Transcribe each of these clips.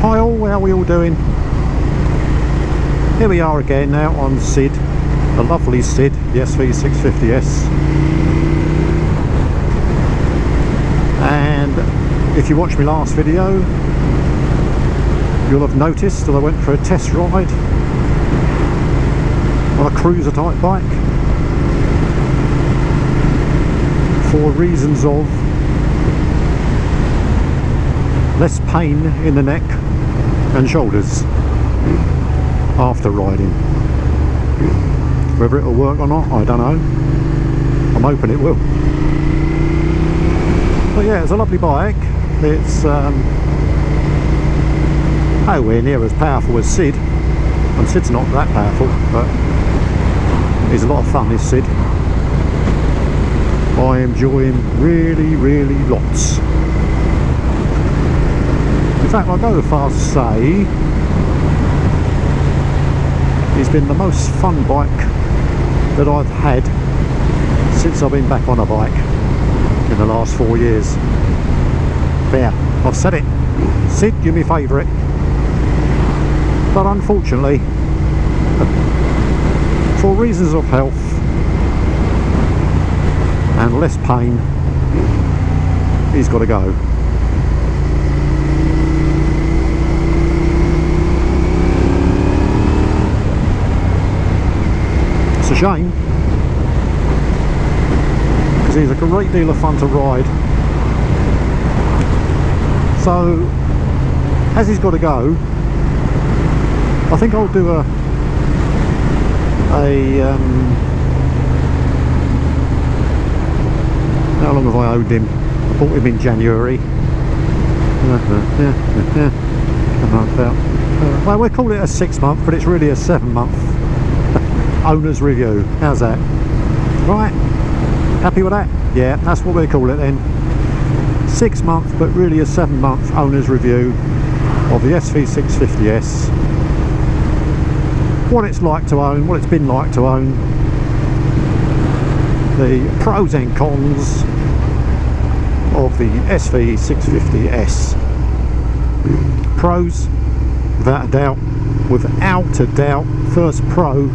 Hi all, how are we all doing? Here we are again now on Sid, the lovely Sid, the SV650S. And if you watched my last video, you'll have noticed that I went for a test ride on a cruiser type bike for reasons of less pain in the neck and shoulders after riding. Whether it'll work or not, I don't know. I'm hoping it will. But yeah, it's a lovely bike. It's nowhere near as powerful as Sid, and Sid's not that powerful, but he's a lot of fun, this Sid. I enjoy him really lots. In fact, I'll go as far as to say he's been the most fun bike that I've had since I've been back on a bike in the last 4 years. There, I've said it. Sid, you're my favourite. But unfortunately, for reasons of health and less pain, he's got to go. It's a shame, because he's a great deal of fun to ride. So, as he's got to go, I think I'll do how long have I owed him? I bought him in January. Well, we'll call it a 6 month, but it's really a 7 month owner's review. How's that? Right? Happy with that? Yeah, that's what we'll call it then. 6 month, but really a 7 month owner's review of the SV650S. What it's like to own, what it's been like to own, the pros and cons of the SV650S. Pros, without a doubt, first pro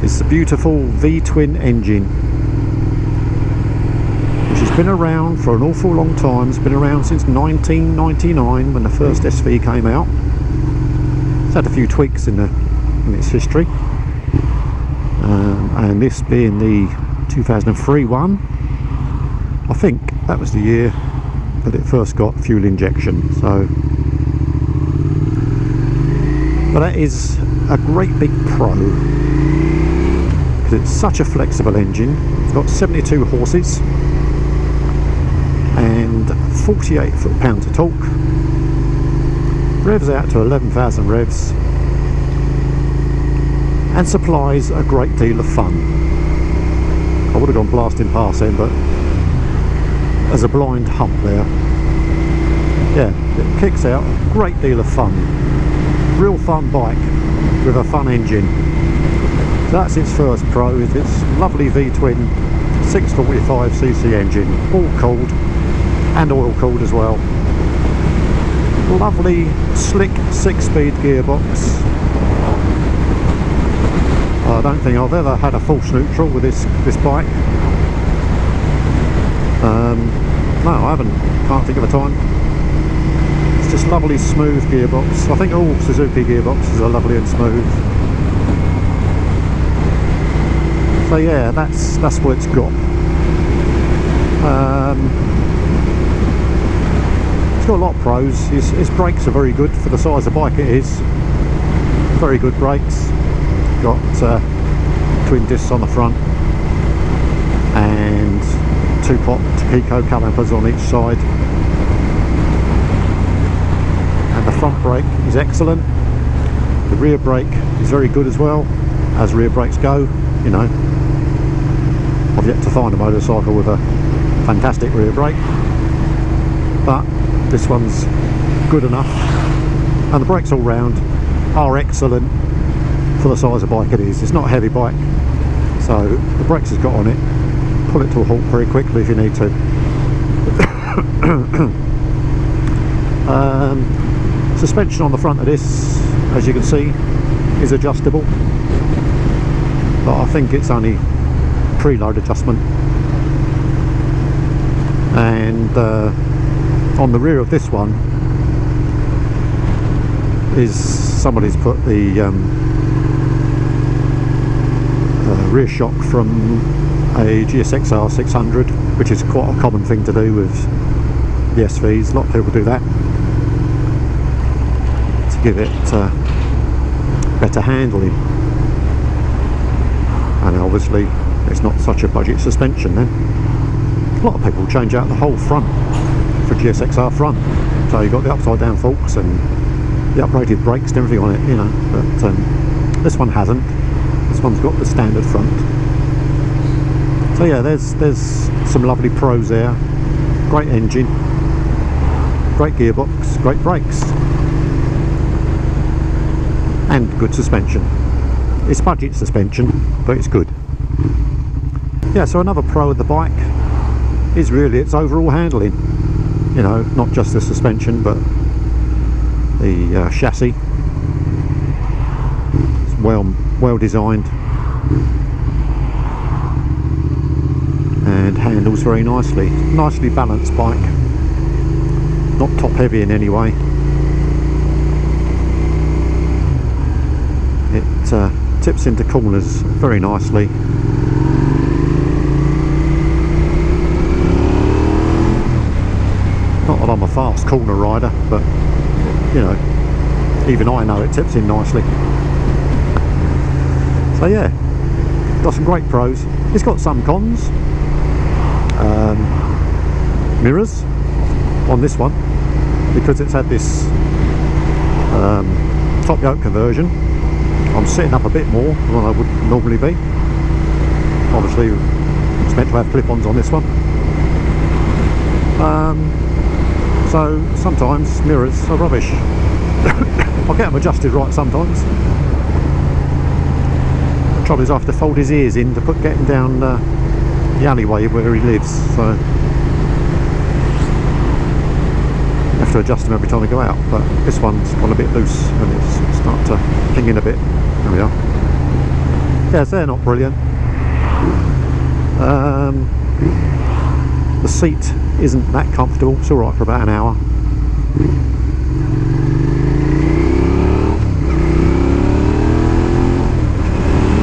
is the beautiful V-twin engine, which has been around for an awful long time. It's been around since 1999 when the first SV came out. It's had a few tweaks in its history, and this being the 2003 one, I think that was the year that it first got fuel injection. So, but that is a great big pro, because it's such a flexible engine. It's got 72 horses and 48 foot-pounds of torque. Revs out to 11,000 revs and supplies a great deal of fun. I would have gone blasting past then, but there's a blind hump there. Yeah, it kicks out a great deal of fun. Real fun bike with a fun engine. So that's its first pro, is its lovely V-twin 645cc engine, all cooled and oil cooled as well. Lovely slick 6-speed gearbox. I don't think I've ever had a false neutral with this bike. No, I haven't. Can't think of a time. It's just lovely smooth gearbox. I think all Suzuki gearboxes are lovely and smooth. So yeah, that's what it's got. It's got a lot of pros. His brakes are very good for the size of bike it is. Very good brakes. Got twin discs on the front and 2-pot Pico calipers on each side. And the front brake is excellent. The rear brake is very good as well, as rear brakes go. You know, I've yet to find a motorcycle with a fantastic rear brake, but this one's good enough. And the brakes all round are excellent for the size of bike it is. It's not a heavy bike, so the brakes has got on it. Pull it to a halt very quickly if you need to. Suspension on the front of this, as you can see, is adjustable, but I think it's only preload adjustment. And on the rear of this one is somebody's put the rear shock from a GSXR 600, which is quite a common thing to do with the SVs. A lot of people do that to give it better handling, and obviously it's not such a budget suspension then. A lot of people change out the whole front for GSXR front, so you've got the upside down forks and the upgraded brakes and everything on it, you know, but this one hasn't. This one's got the standard front. So yeah, there's some lovely pros there. Great engine, great gearbox, great brakes, and good suspension. It's budget suspension, but it's good. Yeah, so another pro of the bike is really its overall handling. You know, not just the suspension, but the chassis. It's well designed and handles very nicely. Nicely balanced bike, not top heavy in any way. It tips into corners very nicely. Not that I'm a fast corner rider, but you know, even I know it tips in nicely. So yeah, got some great pros. It's got some cons. Mirrors on this one, because it's had this top yoke conversion. I'm sitting up a bit more than I would normally be. Obviously it's meant to have clip-ons on this one. So sometimes mirrors are rubbish. I'll get them adjusted right sometimes. The trouble is I have to fold his ears in to get him down the alleyway where he lives, so I have to adjust them every time we go out. But this one's gone a bit loose and it's starting to ping in a bit. There we are. Yeah, so they're not brilliant. The seat isn't that comfortable. It's alright for about an hour.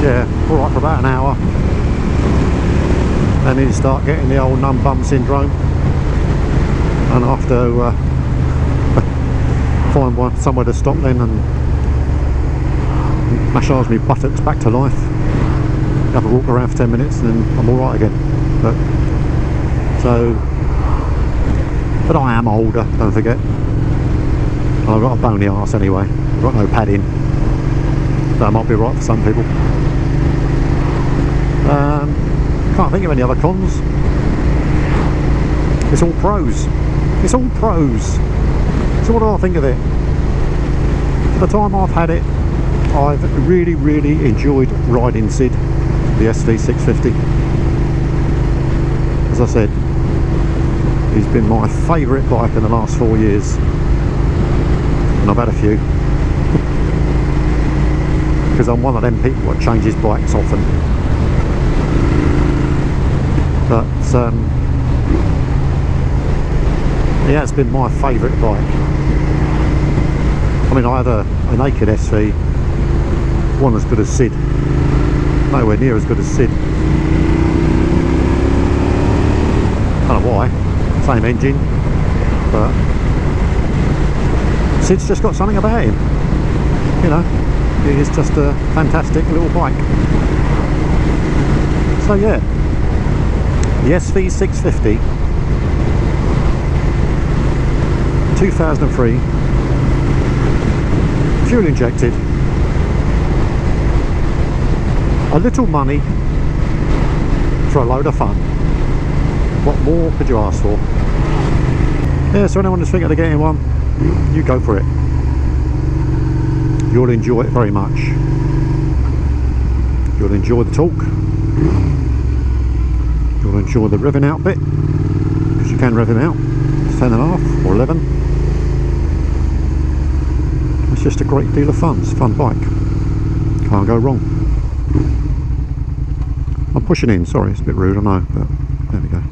Yeah, alright for about an hour. And then you start getting the old numb bum syndrome, and I have to find somewhere to stop then and massage my buttocks back to life. Have a walk around for 10 minutes and then I'm alright again. But I am older, don't forget. And I've got a bony arse anyway. I've got no padding. That might be right for some people. Can't think of any other cons. It's all pros. It's all pros. So what do I think of it? For the time I've had it, I've really enjoyed riding Sid the SV650. As I said, he's been my favourite bike in the last 4 years, and I've had a few because I'm one of them people that changes bikes often. But yeah, it's been my favourite bike. I mean, I had a naked SV, one as good as Sid, nowhere near as good as Sid. I don't know why, same engine, but Sid's just got something about him, you know. It is just a fantastic little bike. So yeah, the SV650 2003, fuel injected, a little money for a load of fun. What more could you ask for? Yeah, so anyone who's thinking of getting one, you go for it. You'll enjoy it very much. You'll enjoy the torque. You'll enjoy the revving out bit, because you can rev him out. It's 10.5 or 11. just a great deal of fun. It's a fun bike. Can't go wrong. I'm pushing in, sorry, it's a bit rude, I know, but there we go.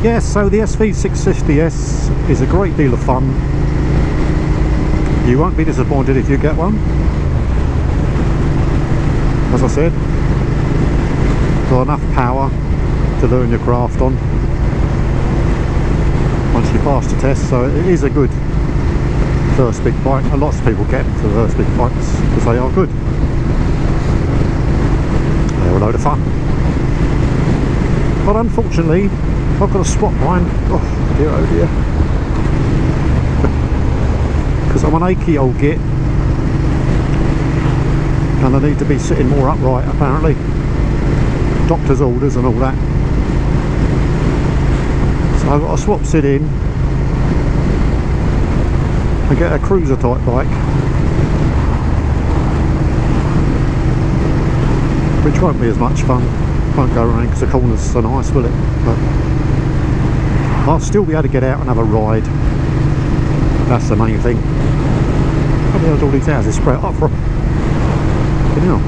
Yes, so the SV650S is a great deal of fun. You won't be disappointed if you get one. As I said, got enough power to learn your craft on once you pass the test, so it is a good first big bike, and lots of people get them for first big bikes because they are good. They're a load of fun. But unfortunately, I've got to swap mine. Oh dear, because I'm an achy old git and I need to be sitting more upright apparently. Doctor's orders and all that. So I've got to swap Sid in and get a cruiser type bike, which won't be as much fun. Won't go around because the corners are so nice, will it? But I'll still be able to get out and have a ride. That's the main thing. How the hell do all these houses sprout up from? You know.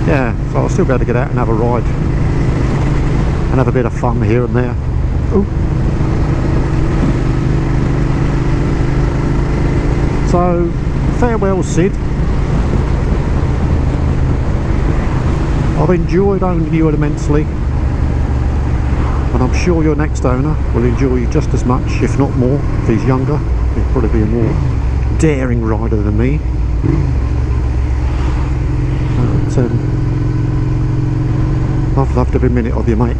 Yeah, so I'll still be able to get out and have a ride and have a bit of fun here and there. Ooh. So, farewell Sid. I've enjoyed owning you immensely, and I'm sure your next owner will enjoy you just as much, if not more. If he's younger, he'll probably be a more daring rider than me. But, I've loved every minute of you, mate.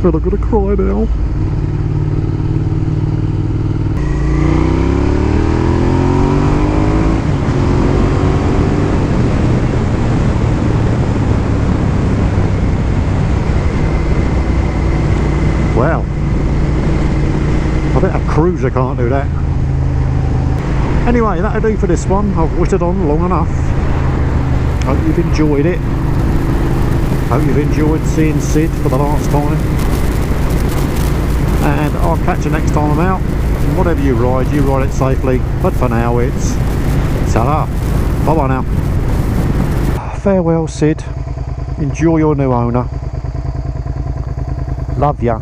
But I'm gonna cry now. Well, I bet a cruiser can't do that. Anyway, that'll do for this one. I've whittled on long enough. Hope you've enjoyed it. Hope you've enjoyed seeing Sid for the last time. And I'll catch you next time I'm out. And whatever you ride it safely. But for now, it's ta-ra. Bye-bye now. Farewell, Sid. Enjoy your new owner. Love ya.